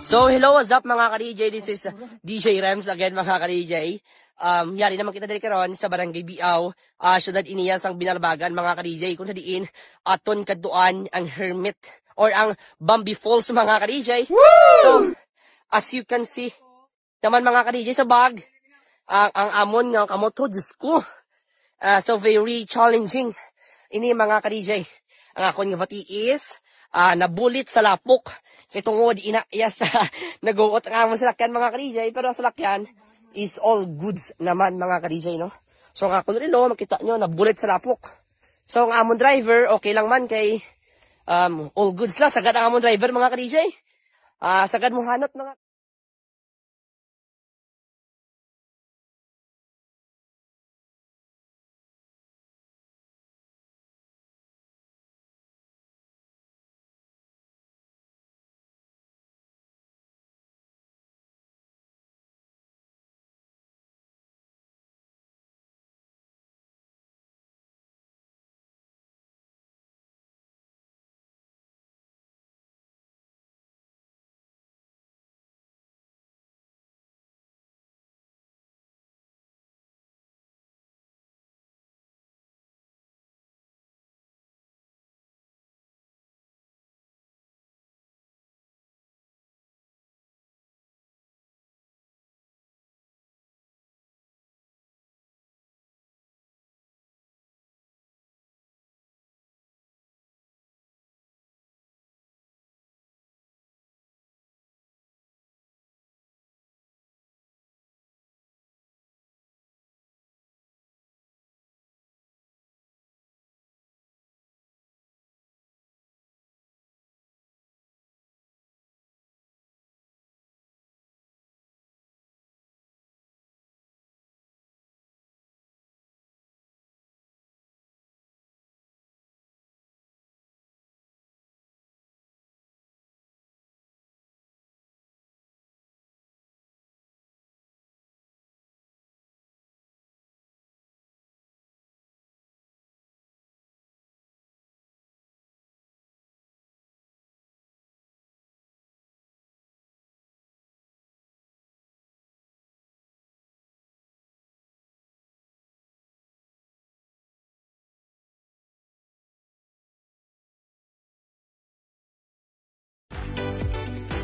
So, hello, what's up mga ka-DJ? This is DJ Rems again mga ka-DJ. Yari naman kita dali karon sa Barangay Biaw, syudad Iniyas ang Binalbagan mga ka-DJ. Kung sa diin, aton kaduan ang Hermit or ang Bambi Falls mga ka-DJ. So, as you can see, naman mga ka-DJ sa bag, ang amon nga kamot ko, Diyos ko. So, very challenging. Ini mga ka-DJ. Ang akon nga batiis, nabulit sa lapok. Kaya tungod, inaya sa nag-uot ang amon salakyan mga ka-DJ. Pero ang salakyan is all goods naman mga ka-DJ, no? So, ang akon rin, makita nyo, nabulit sa lapok. So, ang amon driver, okay lang man kay all goods lang. Sagad ang amon driver mga ka-DJ. Sagad mo hanot mga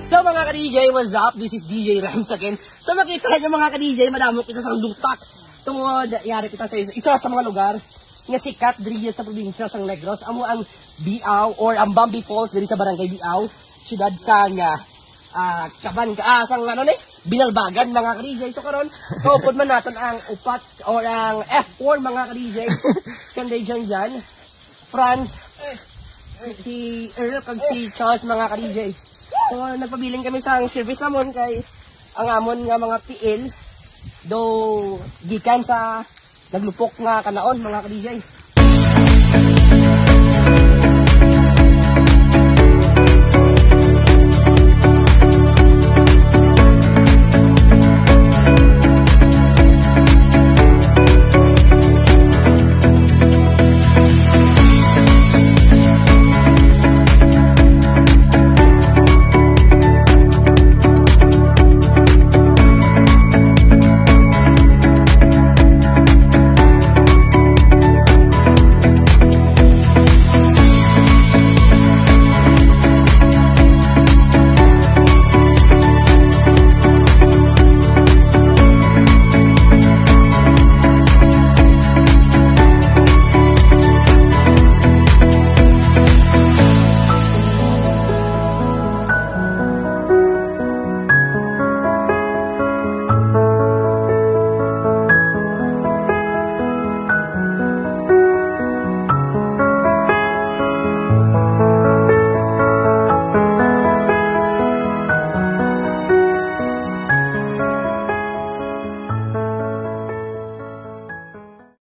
So mga ka-DJ, what's up? This is DJ Rams again. So makita nyo mga ka-DJ, madamo kita sa lutak. Tungod, yari kita sa isa sa mga lugar nga sikat diri sa probinsya sa Negros. Amo ang Biaw or ang Bambi Falls diri sa Barangay Biaw, siyudad sa sang Binalbagan mga ka-DJ. So karon, kaupod man natin ang upat or ang F4 mga ka-DJ. Kanday dyan, Franz, si Earl, kag si Charles mga ka-DJ. So, nagpabiling kami sa service namon kay ang amon nga mga PL do gikan sa naglupok nga kanaon mga ka-DJ.